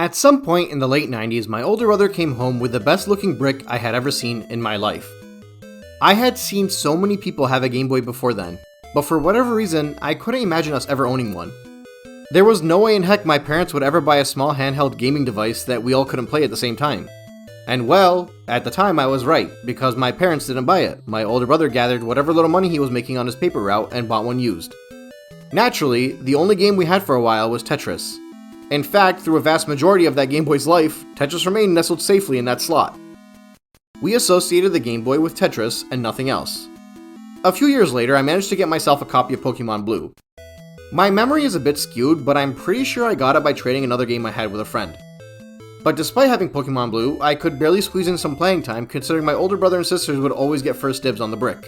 At some point in the late 90s, my older brother came home with the best looking brick I had ever seen in my life. I had seen so many people have a Game Boy before then, but for whatever reason, I couldn't imagine us ever owning one. There was no way in heck my parents would ever buy a small handheld gaming device that we all couldn't play at the same time. And well, at the time I was right, because my parents didn't buy it. My older brother gathered whatever little money he was making on his paper route and bought one used. Naturally, the only game we had for a while was Tetris. In fact, through a vast majority of that Game Boy's life, Tetris remained nestled safely in that slot. We associated the Game Boy with Tetris and nothing else. A few years later, I managed to get myself a copy of Pokemon Blue. My memory is a bit skewed, but I'm pretty sure I got it by trading another game I had with a friend. But despite having Pokemon Blue, I could barely squeeze in some playing time considering my older brother and sisters would always get first dibs on the brick.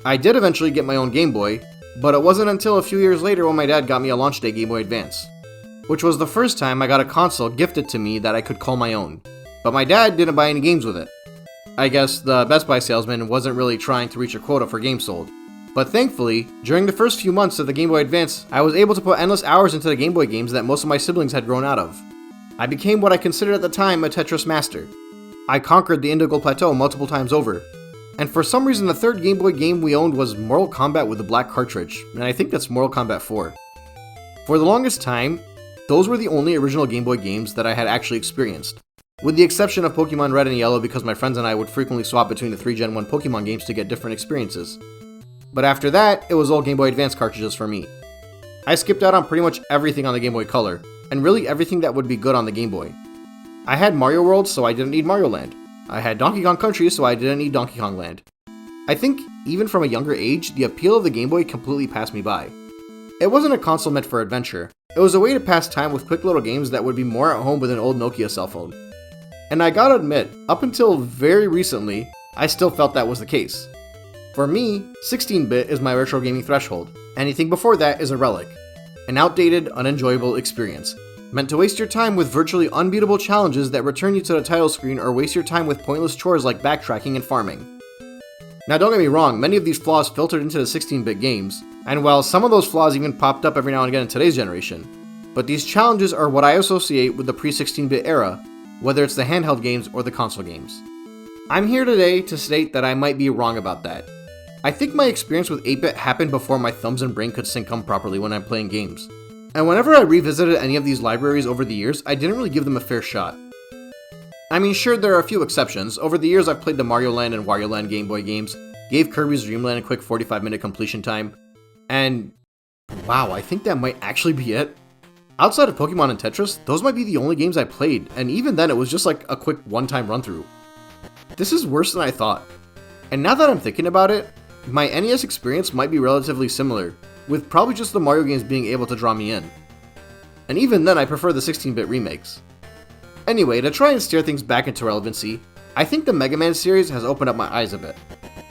I did eventually get my own Game Boy, but it wasn't until a few years later when my dad got me a launch day Game Boy Advance, which was the first time I got a console gifted to me that I could call my own. But my dad didn't buy any games with it. I guess the Best Buy salesman wasn't really trying to reach a quota for games sold. But thankfully, during the first few months of the Game Boy Advance, I was able to put endless hours into the Game Boy games that most of my siblings had grown out of. I became what I considered at the time a Tetris master. I conquered the Indigo Plateau multiple times over. And for some reason the third Game Boy game we owned was Mortal Kombat with the black cartridge, and I think that's Mortal Kombat 4. For the longest time, those were the only original Game Boy games that I had actually experienced, with the exception of Pokemon Red and Yellow because my friends and I would frequently swap between the 3 Gen 1 Pokemon games to get different experiences. But after that, it was all Game Boy Advance cartridges for me. I skipped out on pretty much everything on the Game Boy Color, and really everything that would be good on the Game Boy. I had Mario World, so I didn't need Mario Land. I had Donkey Kong Country, so I didn't need Donkey Kong Land. I think, even from a younger age, the appeal of the Game Boy completely passed me by. It wasn't a console meant for adventure. It was a way to pass time with quick little games that would be more at home with an old Nokia cell phone. And I gotta admit, up until very recently, I still felt that was the case. For me, 16-bit is my retro gaming threshold. Anything before that is a relic. An outdated, unenjoyable experience, meant to waste your time with virtually unbeatable challenges that return you to the title screen or waste your time with pointless chores like backtracking and farming. Now don't get me wrong, many of these flaws filtered into the 16-bit games, and while some of those flaws even popped up every now and again in today's generation, but these challenges are what I associate with the pre-16-bit era, whether it's the handheld games or the console games. I'm here today to state that I might be wrong about that. I think my experience with 8-bit happened before my thumbs and brain could sync up properly when I'm playing games. And whenever I revisited any of these libraries over the years, I didn't really give them a fair shot. I mean, sure, there are a few exceptions. Over the years, I've played the Mario Land and Wario Land Game Boy games, gave Kirby's Dream Land a quick 45-minute completion time, and wow, I think that might actually be it. Outside of Pokemon and Tetris, those might be the only games I played, and even then it was just like a quick one-time run-through. This is worse than I thought. And now that I'm thinking about it, my NES experience might be relatively similar, with probably just the Mario games being able to draw me in. And even then, I prefer the 16-bit remakes. Anyway, to try and steer things back into relevancy, I think the Mega Man series has opened up my eyes a bit.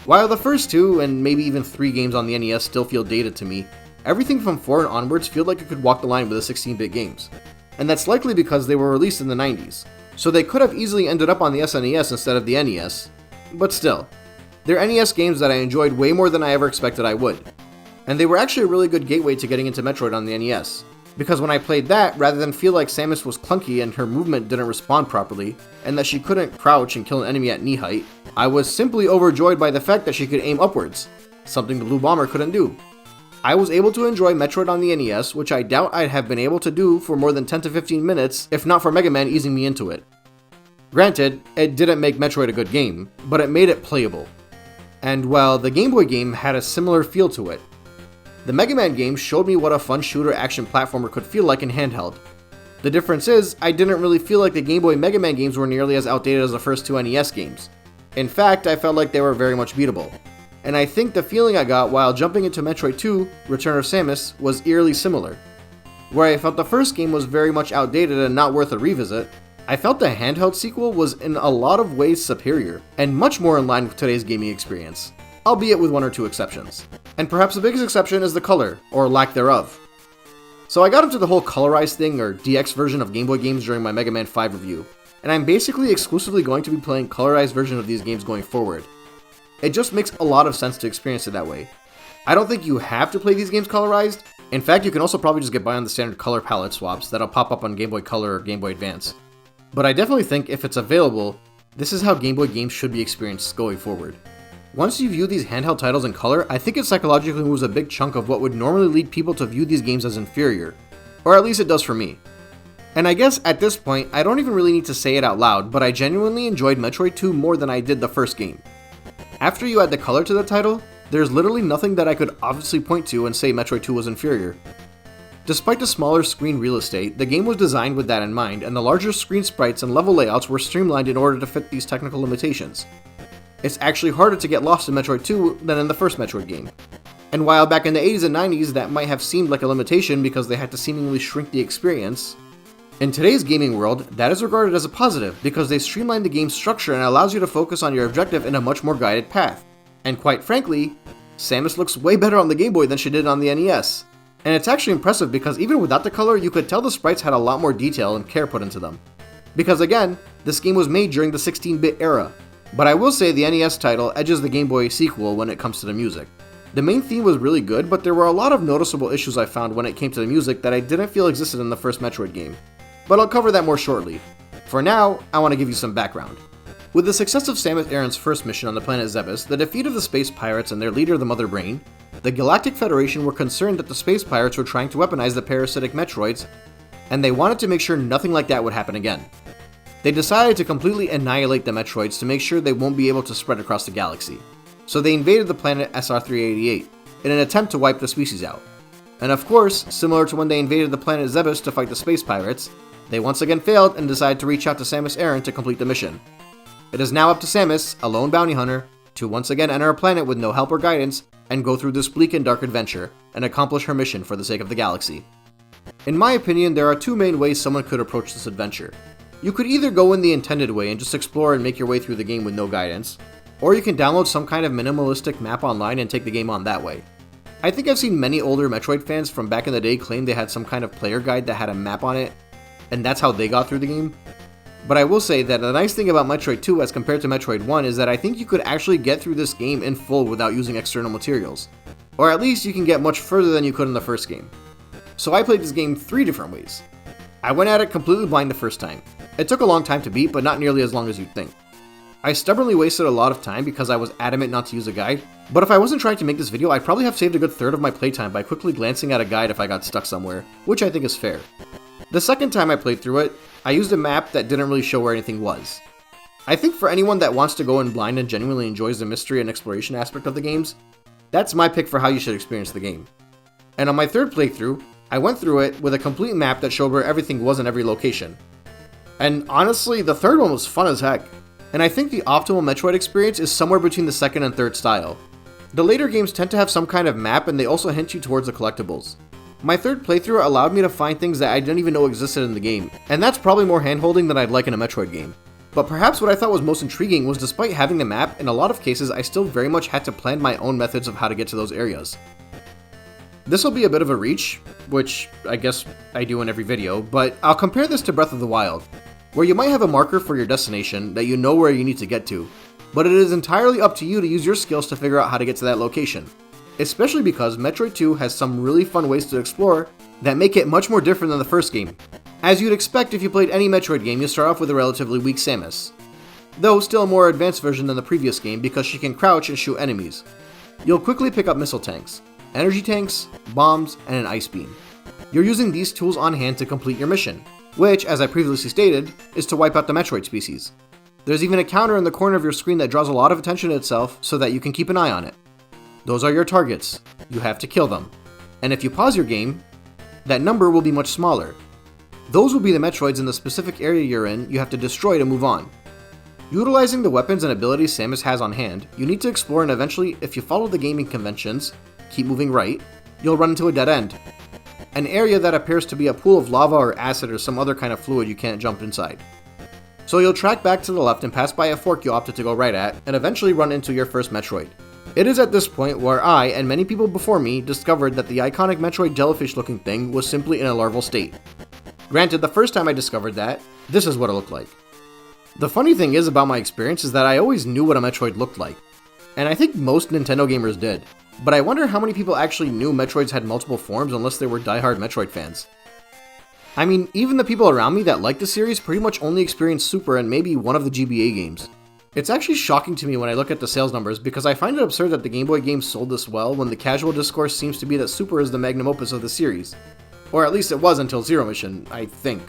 While the first 2, and maybe even 3 games on the NES still feel dated to me, everything from 4 and onwards feel like it could walk the line with the 16-bit games. And that's likely because they were released in the 90s, so they could have easily ended up on the SNES instead of the NES, but still. They're NES games that I enjoyed way more than I ever expected I would. And they were actually a really good gateway to getting into Metroid on the NES, because when I played that, rather than feel like Samus was clunky and her movement didn't respond properly, and that she couldn't crouch and kill an enemy at knee height, I was simply overjoyed by the fact that she could aim upwards, something the Blue Bomber couldn't do. I was able to enjoy Metroid on the NES, which I doubt I'd have been able to do for more than 10 to 15 minutes if not for Mega Man easing me into it. Granted, it didn't make Metroid a good game, but it made it playable. And while the Game Boy game had a similar feel to it, the Mega Man game showed me what a fun shooter action platformer could feel like in handheld. The difference is, I didn't really feel like the Game Boy Mega Man games were nearly as outdated as the first 2 NES games. In fact, I felt like they were very much beatable. And I think the feeling I got while jumping into Metroid 2, Return of Samus, was eerily similar. Where I felt the first game was very much outdated and not worth a revisit, I felt the handheld sequel was in a lot of ways superior, and much more in line with today's gaming experience, albeit with 1 or 2 exceptions. And perhaps the biggest exception is the color, or lack thereof. So I got into the whole colorized thing, or DX version of Game Boy games during my Mega Man 5 review, and I'm basically exclusively going to be playing colorized versions of these games going forward. It just makes a lot of sense to experience it that way. I don't think you have to play these games colorized. In fact, you can also probably just get by on the standard color palette swaps that'll pop up on Game Boy Color or Game Boy Advance. But I definitely think if it's available, this is how Game Boy games should be experienced going forward. Once you view these handheld titles in color, I think it psychologically moves a big chunk of what would normally lead people to view these games as inferior. Or at least it does for me. And I guess at this point, I don't even really need to say it out loud, but I genuinely enjoyed Metroid 2 more than I did the first game. After you add the color to the title, there's literally nothing that I could obviously point to and say Metroid 2 was inferior. Despite the smaller screen real estate, the game was designed with that in mind, and the larger screen sprites and level layouts were streamlined in order to fit these technical limitations. It's actually harder to get lost in Metroid 2 than in the first Metroid game. And while back in the 80s and 90s that might have seemed like a limitation because they had to seemingly shrink the experience, in today's gaming world, that is regarded as a positive because they streamlined the game's structure and allows you to focus on your objective in a much more guided path. And quite frankly, Samus looks way better on the Game Boy than she did on the NES. And it's actually impressive because even without the color, you could tell the sprites had a lot more detail and care put into them. Because again, this game was made during the 16-bit era. But I will say the NES title edges the Game Boy sequel when it comes to the music. The main theme was really good, but there were a lot of noticeable issues I found when it came to the music that I didn't feel existed in the first Metroid game. But I'll cover that more shortly. For now, I want to give you some background. With the success of Samus Aran's first mission on the planet Zebes, the defeat of the space pirates and their leader the Mother Brain, the Galactic Federation were concerned that the space pirates were trying to weaponize the parasitic Metroids, and they wanted to make sure nothing like that would happen again. They decided to completely annihilate the Metroids to make sure they won't be able to spread across the galaxy. So they invaded the planet SR-388 in an attempt to wipe the species out. And of course, similar to when they invaded the planet Zebes to fight the space pirates, they once again failed and decided to reach out to Samus Aran to complete the mission. It is now up to Samus, a lone bounty hunter, to once again enter a planet with no help or guidance and go through this bleak and dark adventure and accomplish her mission for the sake of the galaxy. In my opinion, there are two main ways someone could approach this adventure. You could either go in the intended way and just explore and make your way through the game with no guidance, or you can download some kind of minimalistic map online and take the game on that way. I think I've seen many older Metroid fans from back in the day claim they had some kind of player guide that had a map on it, and that's how they got through the game. But I will say that the nice thing about Metroid 2 as compared to Metroid 1 is that I think you could actually get through this game in full without using external materials. Or at least you can get much further than you could in the first game. So I played this game 3 different ways. I went at it completely blind the first time. It took a long time to beat, but not nearly as long as you'd think. I stubbornly wasted a lot of time because I was adamant not to use a guide, but if I wasn't trying to make this video, I'd probably have saved a good third of my playtime by quickly glancing at a guide if I got stuck somewhere, which I think is fair. The second time I played through it, I used a map that didn't really show where anything was. I think for anyone that wants to go in blind and genuinely enjoys the mystery and exploration aspect of the games, that's my pick for how you should experience the game. And on my third playthrough, I went through it with a complete map that showed where everything was in every location. And honestly, the third one was fun as heck. And I think the optimal Metroid experience is somewhere between the second and third style. The later games tend to have some kind of map and they also hint you towards the collectibles. My third playthrough allowed me to find things that I didn't even know existed in the game, and that's probably more handholding than I'd like in a Metroid game. But perhaps what I thought was most intriguing was despite having the map, in a lot of cases I still very much had to plan my own methods of how to get to those areas. This will be a bit of a reach, which I guess I do in every video, but I'll compare this to Breath of the Wild, where you might have a marker for your destination that you know where you need to get to, but it is entirely up to you to use your skills to figure out how to get to that location. Especially because Metroid 2 has some really fun ways to explore that make it much more different than the first game. As you'd expect if you played any Metroid game, you start off with a relatively weak Samus, though still a more advanced version than the previous game because she can crouch and shoot enemies. You'll quickly pick up missile tanks, energy tanks, bombs, and an ice beam. You're using these tools on hand to complete your mission, which, as I previously stated, is to wipe out the Metroid species. There's even a counter in the corner of your screen that draws a lot of attention to itself so that you can keep an eye on it. Those are your targets. You have to kill them. And if you pause your game, that number will be much smaller. Those will be the Metroids in the specific area you're in you have to destroy to move on. Utilizing the weapons and abilities Samus has on hand, you need to explore and eventually, if you follow the gaming conventions, keep moving right, you'll run into a dead end. An area that appears to be a pool of lava or acid or some other kind of fluid you can't jump inside. So you'll track back to the left and pass by a fork you opted to go right at, and eventually run into your first Metroid. It is at this point where I, and many people before me, discovered that the iconic Metroid jellyfish-looking thing was simply in a larval state. Granted, the first time I discovered that, this is what it looked like. The funny thing is about my experience is that I always knew what a Metroid looked like, and I think most Nintendo gamers did. but I wonder how many people actually knew Metroids had multiple forms unless they were diehard Metroid fans. I mean, even the people around me that like the series pretty much only experienced Super and maybe one of the GBA games. It's actually shocking to me when I look at the sales numbers because I find it absurd that the Game Boy games sold this well when the casual discourse seems to be that Super is the magnum opus of the series. Or at least it was until Zero Mission, I think.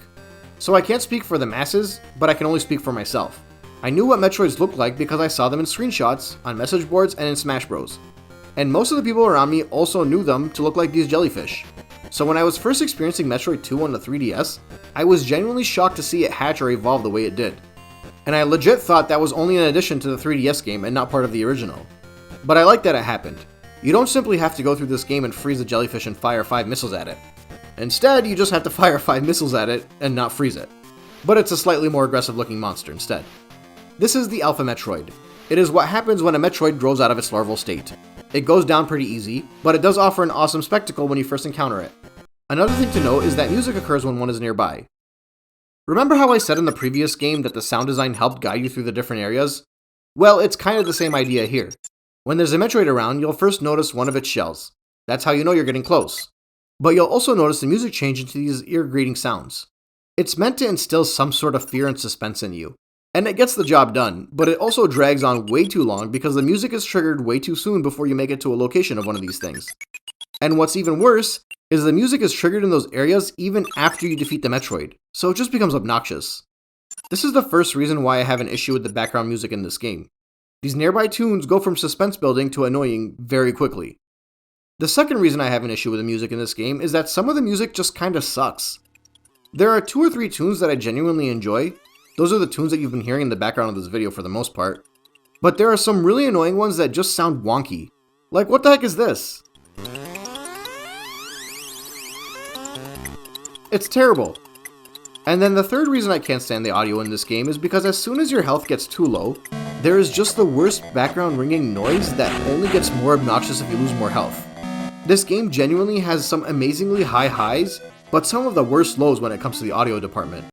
So I can't speak for the masses, but I can only speak for myself. I knew what Metroids looked like because I saw them in screenshots, on message boards, and in Smash Bros. And most of the people around me also knew them to look like these jellyfish. So when I was first experiencing Metroid 2 on the 3DS, I was genuinely shocked to see it hatch or evolve the way it did. And I legit thought that was only an addition to the 3DS game and not part of the original. But I like that it happened. You don't simply have to go through this game and freeze the jellyfish and fire 5 missiles at it. Instead, you just have to fire 5 missiles at it and not freeze it. But it's a slightly more aggressive looking monster instead. This is the Alpha Metroid. It is what happens when a Metroid grows out of its larval state. It goes down pretty easy, but it does offer an awesome spectacle when you first encounter it. Another thing to note is that music occurs when one is nearby. Remember how I said in the previous game that the sound design helped guide you through the different areas? Well, it's kind of the same idea here. When there's a Metroid around, you'll first notice one of its shells. That's how you know you're getting close. But you'll also notice the music change into these ear-greeting sounds. It's meant to instill some sort of fear and suspense in you. And it gets the job done, but it also drags on way too long because the music is triggered way too soon before you make it to a location of one of these things. And what's even worse is the music is triggered in those areas even after you defeat the Metroid, so it just becomes obnoxious. This is the first reason why I have an issue with the background music in this game. These nearby tunes go from suspense building to annoying very quickly. The second reason I have an issue with the music in this game is that some of the music just kinda sucks. There are 2 or 3 tunes that I genuinely enjoy. Those are the tunes that you've been hearing in the background of this video for the most part. But there are some really annoying ones that just sound wonky. Like, what the heck is this? It's terrible. And then the third reason I can't stand the audio in this game is because as soon as your health gets too low, there is just the worst background ringing noise that only gets more obnoxious if you lose more health. This game genuinely has some amazingly high highs, but some of the worst lows when it comes to the audio department.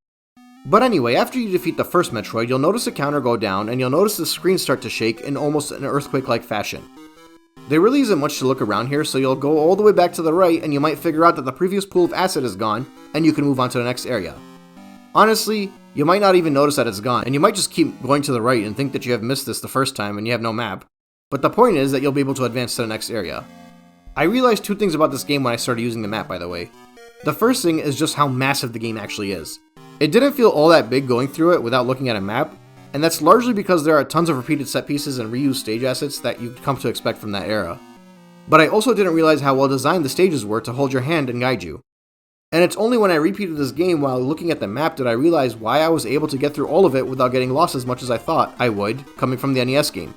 But anyway, after you defeat the first Metroid, you'll notice the counter go down and you'll notice the screen start to shake in almost an earthquake-like fashion. There really isn't much to look around here, so you'll go all the way back to the right and you might figure out that the previous pool of acid is gone and you can move on to the next area. Honestly, you might not even notice that it's gone, and you might just keep going to the right and think that you have missed this the first time and you have no map. But the point is that you'll be able to advance to the next area. I realized 2 things about this game when I started using the map, by the way. The first thing is just how massive the game actually is. It didn't feel all that big going through it without looking at a map, and that's largely because there are tons of repeated set pieces and reused stage assets that you'd come to expect from that era. But I also didn't realize how well designed the stages were to hold your hand and guide you. And it's only when I repeated this game while looking at the map did I realize why I was able to get through all of it without getting lost as much as I thought I would, coming from the NES game.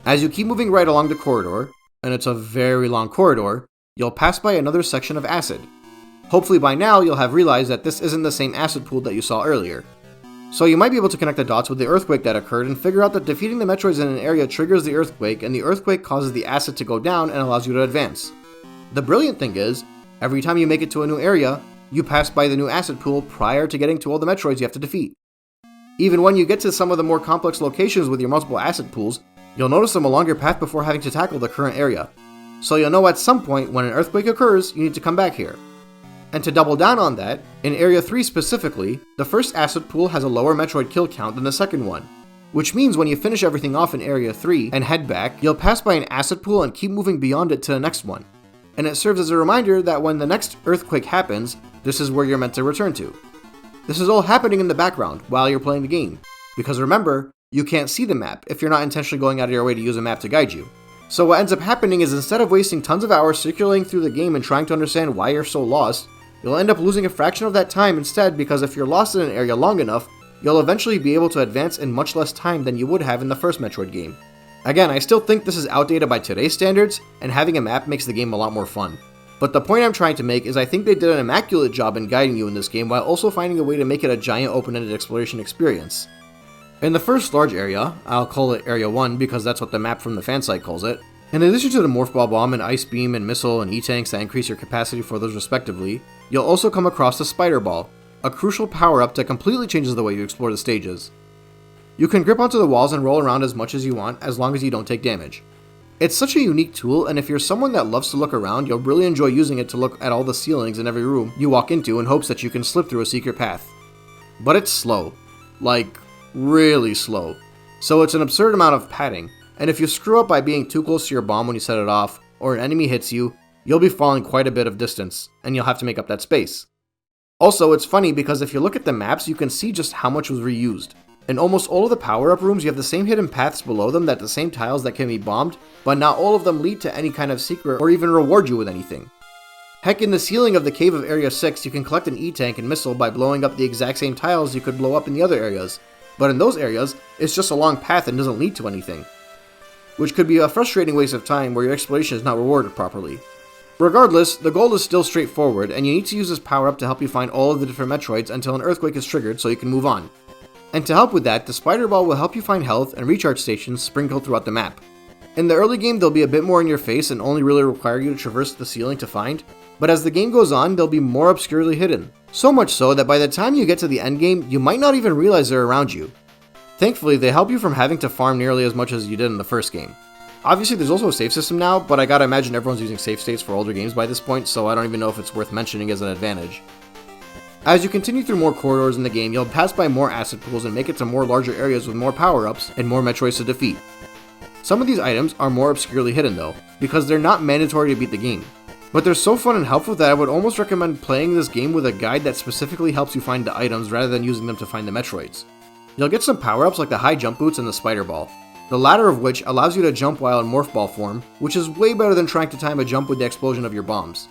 As you keep moving right along the corridor, and it's a very long corridor, you'll pass by another section of acid. Hopefully by now you'll have realized that this isn't the same acid pool that you saw earlier. So you might be able to connect the dots with the earthquake that occurred and figure out that defeating the Metroids in an area triggers the earthquake, and the earthquake causes the acid to go down and allows you to advance. The brilliant thing is, every time you make it to a new area, you pass by the new acid pool prior to getting to all the Metroids you have to defeat. Even when you get to some of the more complex locations with your multiple acid pools, you'll notice them along your path before having to tackle the current area. So you'll know at some point when an earthquake occurs, you need to come back here. And to double down on that, in Area 3 specifically, the first acid pool has a lower Metroid kill count than the second one. Which means when you finish everything off in Area 3 and head back, you'll pass by an acid pool and keep moving beyond it to the next one. And it serves as a reminder that when the next earthquake happens, this is where you're meant to return to. This is all happening in the background while you're playing the game. Because remember, you can't see the map if you're not intentionally going out of your way to use a map to guide you. So what ends up happening is instead of wasting tons of hours circulating through the game and trying to understand why you're so lost, you'll end up losing a fraction of that time instead, because if you're lost in an area long enough, you'll eventually be able to advance in much less time than you would have in the first Metroid game. Again, I still think this is outdated by today's standards, and having a map makes the game a lot more fun. But the point I'm trying to make is I think they did an immaculate job in guiding you in this game while also finding a way to make it a giant open-ended exploration experience. In the first large area, I'll call it Area 1 because that's what the map from the fan site calls it, in addition to the Morph Ball Bomb and Ice Beam and Missile and E-Tanks that increase your capacity for those respectively, you'll also come across the Spider Ball, a crucial power-up that completely changes the way you explore the stages. You can grip onto the walls and roll around as much as you want as long as you don't take damage. It's such a unique tool, and if you're someone that loves to look around, you'll really enjoy using it to look at all the ceilings in every room you walk into in hopes that you can slip through a secret path. But it's slow. Like, really slow. So it's an absurd amount of padding, and if you screw up by being too close to your bomb when you set it off, or an enemy hits you, you'll be falling quite a bit of distance, and you'll have to make up that space. Also, it's funny because if you look at the maps, you can see just how much was reused. In almost all of the power-up rooms, you have the same hidden paths below them that the same tiles that can be bombed, but not all of them lead to any kind of secret or even reward you with anything. Heck, in the ceiling of the cave of Area 6, you can collect an E-tank and missile by blowing up the exact same tiles you could blow up in the other areas, but in those areas, it's just a long path and doesn't lead to anything. Which could be a frustrating waste of time where your exploration is not rewarded properly. Regardless, the goal is still straightforward, and you need to use this power-up to help you find all of the different Metroids until an earthquake is triggered so you can move on. And to help with that, the Spider Ball will help you find health and recharge stations sprinkled throughout the map. In the early game, they'll be a bit more in your face and only really require you to traverse the ceiling to find, but as the game goes on, they'll be more obscurely hidden. So much so that by the time you get to the end game, you might not even realize they're around you. Thankfully, they help you from having to farm nearly as much as you did in the first game. Obviously, there's also a save system now, but I gotta imagine everyone's using save states for older games by this point, so I don't even know if it's worth mentioning as an advantage. As you continue through more corridors in the game, you'll pass by more acid pools and make it to more larger areas with more power-ups and more Metroids to defeat. Some of these items are more obscurely hidden though, because they're not mandatory to beat the game. But they're so fun and helpful that I would almost recommend playing this game with a guide that specifically helps you find the items rather than using them to find the Metroids. You'll get some power-ups like the high jump boots and the spider ball, the latter of which allows you to jump while in morph ball form, which is way better than trying to time a jump with the explosion of your bombs.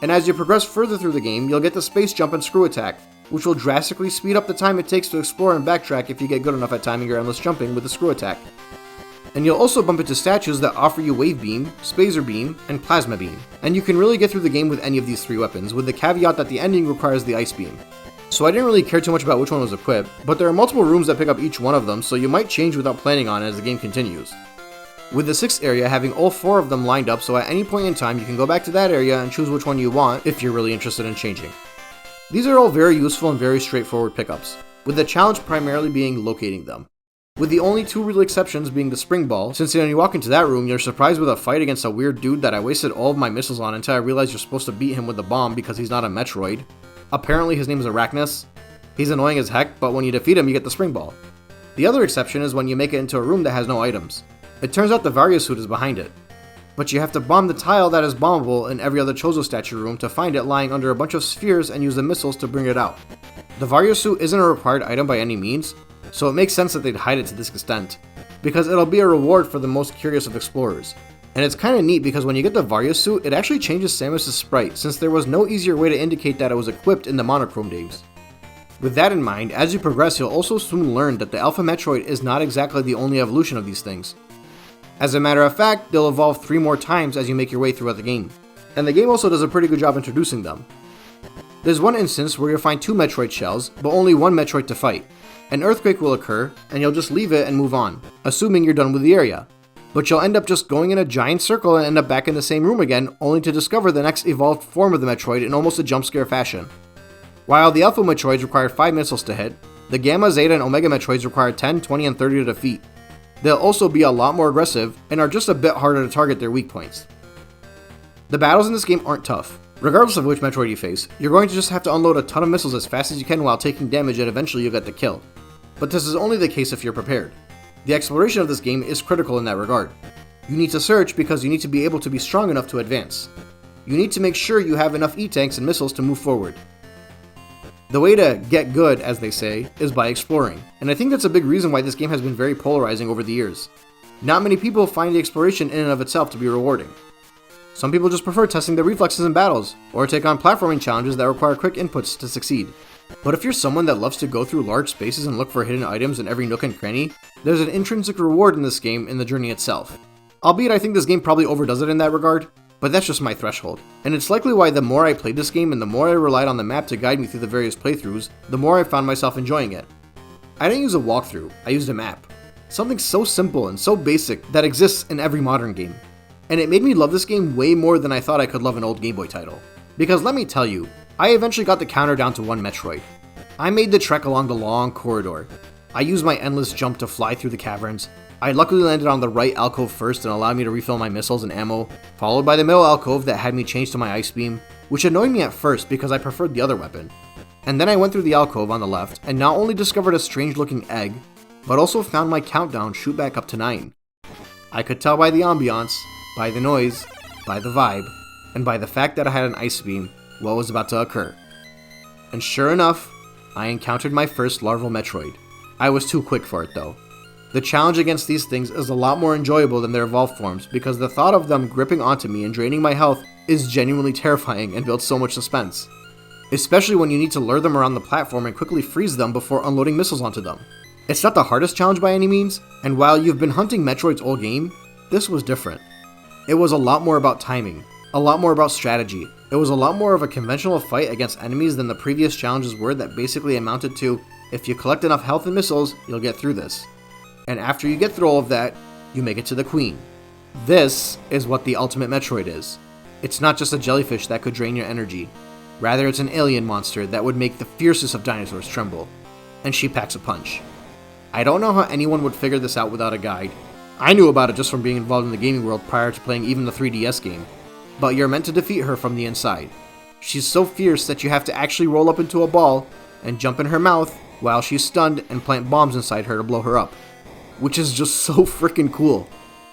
And as you progress further through the game, you'll get the space jump and screw attack, which will drastically speed up the time it takes to explore and backtrack if you get good enough at timing your endless jumping with the screw attack. And you'll also bump into statues that offer you Wave Beam, Spazer Beam, and Plasma Beam, and you can really get through the game with any of these three weapons, with the caveat that the ending requires the Ice Beam. So I didn't really care too much about which one was equipped, but there are multiple rooms that pick up each one of them, so you might change without planning on it as the game continues. With the 6th area having all 4 of them lined up, so at any point in time you can go back to that area and choose which one you want if you're really interested in changing. These are all very useful and very straightforward pickups, with the challenge primarily being locating them. With the only 2 real exceptions being the spring ball, since when you walk into that room you're surprised with a fight against a weird dude that I wasted all of my missiles on until I realized you're supposed to beat him with the bomb because he's not a Metroid. Apparently his name is Arachnus. He's annoying as heck, but when you defeat him you get the spring ball. The other exception is when you make it into a room that has no items. It turns out the Vario suit is behind it. But you have to bomb the tile that is bombable in every other Chozo statue room to find it lying under a bunch of spheres and use the missiles to bring it out. The Vario suit isn't a required item by any means, so it makes sense that they'd hide it to this extent, because it'll be a reward for the most curious of explorers. And it's kinda neat because when you get the Vario suit, it actually changes Samus' sprite, since there was no easier way to indicate that it was equipped in the Monochrome days. With that in mind, as you progress you'll also soon learn that the Alpha Metroid is not exactly the only evolution of these things. As a matter of fact, they'll evolve 3 more times as you make your way throughout the game. And the game also does a pretty good job introducing them. There's one instance where you'll find 2 Metroid shells, but only 1 Metroid to fight. An earthquake will occur, and you'll just leave it and move on, assuming you're done with the area. But you'll end up just going in a giant circle and end up back in the same room again, only to discover the next evolved form of the Metroid in almost a jump scare fashion. While the Alpha Metroids require 5 missiles to hit, the Gamma, Zeta, and Omega Metroids require 10, 20, and 30 to defeat. They'll also be a lot more aggressive, and are just a bit harder to target their weak points. The battles in this game aren't tough. Regardless of which Metroid you face, you're going to just have to unload a ton of missiles as fast as you can while taking damage and eventually you'll get the kill. But this is only the case if you're prepared. The exploration of this game is critical in that regard. You need to search because you need to be able to be strong enough to advance. You need to make sure you have enough E-tanks and missiles to move forward. The way to get good, as they say, is by exploring, and I think that's a big reason why this game has been very polarizing over the years. Not many people find the exploration in and of itself to be rewarding. Some people just prefer testing their reflexes in battles, or take on platforming challenges that require quick inputs to succeed. But if you're someone that loves to go through large spaces and look for hidden items in every nook and cranny, there's an intrinsic reward in this game in the journey itself. Albeit I think this game probably overdoes it in that regard, but that's just my threshold. And it's likely why the more I played this game and the more I relied on the map to guide me through the various playthroughs, the more I found myself enjoying it. I didn't use a walkthrough, I used a map. Something so simple and so basic that exists in every modern game. And it made me love this game way more than I thought I could love an old Game Boy title. Because let me tell you, I eventually got the counter down to 1 Metroid. I made the trek along the long corridor. I used my endless jump to fly through the caverns. I luckily landed on the right alcove first and allowed me to refill my missiles and ammo, followed by the middle alcove that had me change to my ice beam, which annoyed me at first because I preferred the other weapon. And then I went through the alcove on the left and not only discovered a strange looking egg, but also found my countdown shoot back up to 9. I could tell by the ambiance, by the noise, by the vibe, and by the fact that I had an ice beam what was about to occur. And sure enough, I encountered my first larval Metroid. I was too quick for it though. The challenge against these things is a lot more enjoyable than their evolved forms because the thought of them gripping onto me and draining my health is genuinely terrifying and builds so much suspense. Especially when you need to lure them around the platform and quickly freeze them before unloading missiles onto them. It's not the hardest challenge by any means, and while you've been hunting Metroids all game, this was different. It was a lot more about timing, a lot more about strategy. It was a lot more of a conventional fight against enemies than the previous challenges were that basically amounted to, if you collect enough health and missiles, you'll get through this. And after you get through all of that, you make it to the Queen. This is what the ultimate Metroid is. It's not just a jellyfish that could drain your energy. Rather, it's an alien monster that would make the fiercest of dinosaurs tremble. And she packs a punch. I don't know how anyone would figure this out without a guide. I knew about it just from being involved in the gaming world prior to playing even the 3DS game. But you're meant to defeat her from the inside. She's so fierce that you have to actually roll up into a ball and jump in her mouth while she's stunned and plant bombs inside her to blow her up. Which is just so freaking cool.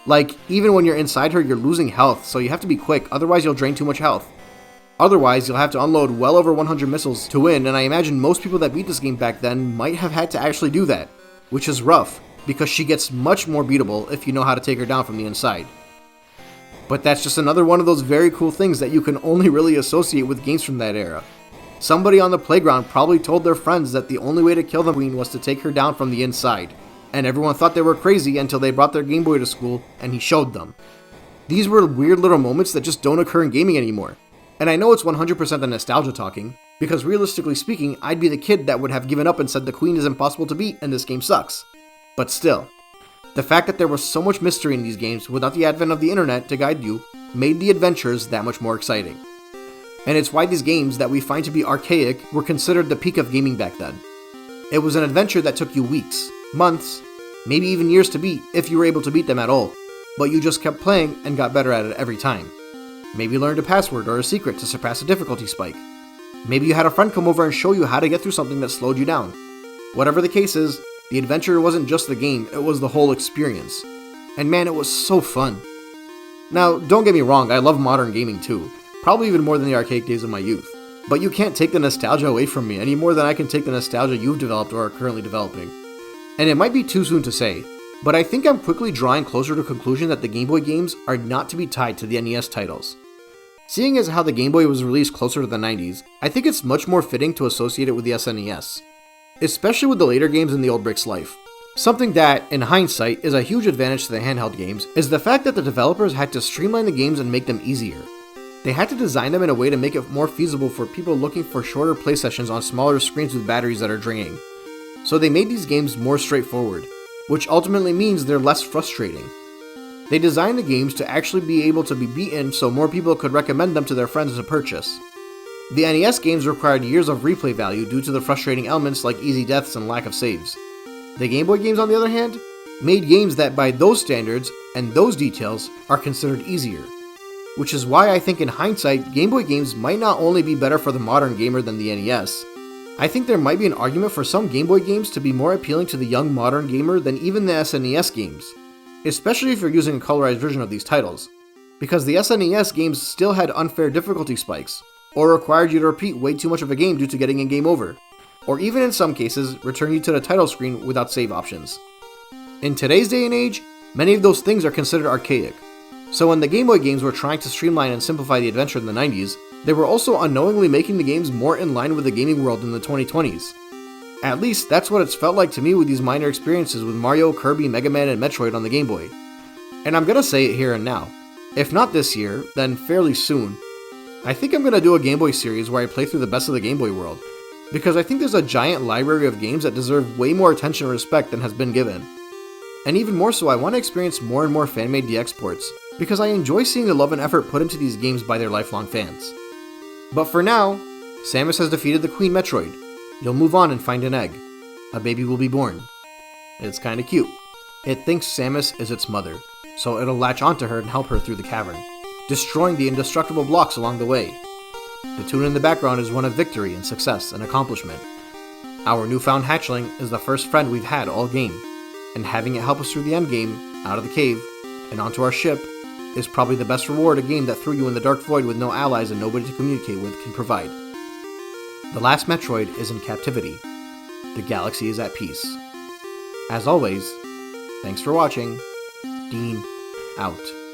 Like, even when you're inside her, you're losing health, so you have to be quick, otherwise you'll drain too much health. Otherwise, you'll have to unload well over 100 missiles to win, and I imagine most people that beat this game back then might have had to actually do that, which is rough, because she gets much more beatable if you know how to take her down from the inside. But that's just another one of those very cool things that you can only really associate with games from that era. Somebody on the playground probably told their friends that the only way to kill the Queen was to take her down from the inside, and everyone thought they were crazy until they brought their Game Boy to school and he showed them. These were weird little moments that just don't occur in gaming anymore. And I know it's 100% the nostalgia talking, because realistically speaking, I'd be the kid that would have given up and said the Queen is impossible to beat and this game sucks. But still, the fact that there was so much mystery in these games without the advent of the internet to guide you made the adventures that much more exciting. And it's why these games that we find to be archaic were considered the peak of gaming back then. It was an adventure that took you weeks, months, maybe even years to beat if you were able to beat them at all, but you just kept playing and got better at it every time. Maybe learned a password or a secret to surpass a difficulty spike. Maybe you had a friend come over and show you how to get through something that slowed you down. Whatever the case is, the adventure wasn't just the game, it was the whole experience. And man, it was so fun. Now, don't get me wrong, I love modern gaming too, probably even more than the archaic days of my youth. But you can't take the nostalgia away from me any more than I can take the nostalgia you've developed or are currently developing. And it might be too soon to say, but I think I'm quickly drawing closer to a conclusion that the Game Boy games are not to be tied to the NES titles. Seeing as how the Game Boy was released closer to the 90s, I think it's much more fitting to associate it with the SNES. Especially with the later games in the old Brick's life. Something that, in hindsight, is a huge advantage to the handheld games is the fact that the developers had to streamline the games and make them easier. They had to design them in a way to make it more feasible for people looking for shorter play sessions on smaller screens with batteries that are draining. So they made these games more straightforward, which ultimately means they're less frustrating. They designed the games to actually be able to be beaten so more people could recommend them to their friends to purchase. The NES games required years of replay value due to the frustrating elements like easy deaths and lack of saves. The Game Boy games, on the other hand, made games that by those standards and those details are considered easier. Which is why I think in hindsight, Game Boy games might not only be better for the modern gamer than the NES, I think there might be an argument for some Game Boy games to be more appealing to the young modern gamer than even the SNES games, especially if you're using a colorized version of these titles, because the SNES games still had unfair difficulty spikes, or required you to repeat way too much of a game due to getting a game over, or even in some cases, return you to the title screen without save options. In today's day and age, many of those things are considered archaic, so when the Game Boy games were trying to streamline and simplify the adventure in the 90s, they were also unknowingly making the games more in line with the gaming world in the 2020s. At least, that's what it's felt like to me with these minor experiences with Mario, Kirby, Mega Man, and Metroid on the Game Boy. And I'm gonna say it here and now. If not this year, then fairly soon, I think I'm gonna do a Game Boy series where I play through the best of the Game Boy world, because I think there's a giant library of games that deserve way more attention and respect than has been given. And even more so, I want to experience more and more fan-made DX ports, because I enjoy seeing the love and effort put into these games by their lifelong fans. But for now, Samus has defeated the Queen Metroid. You'll move on and find an egg. A baby will be born. It's kinda cute. It thinks Samus is its mother, so it'll latch onto her and help her through the cavern, destroying the indestructible blocks along the way. The tune in the background is one of victory and success and accomplishment. Our newfound hatchling is the first friend we've had all game, and having it help us through the endgame, out of the cave, and onto our ship, is probably the best reward a game that threw you in the dark void with no allies and nobody to communicate with can provide. The last Metroid is in captivity. The galaxy is at peace. As always, thanks for watching. Dean, out.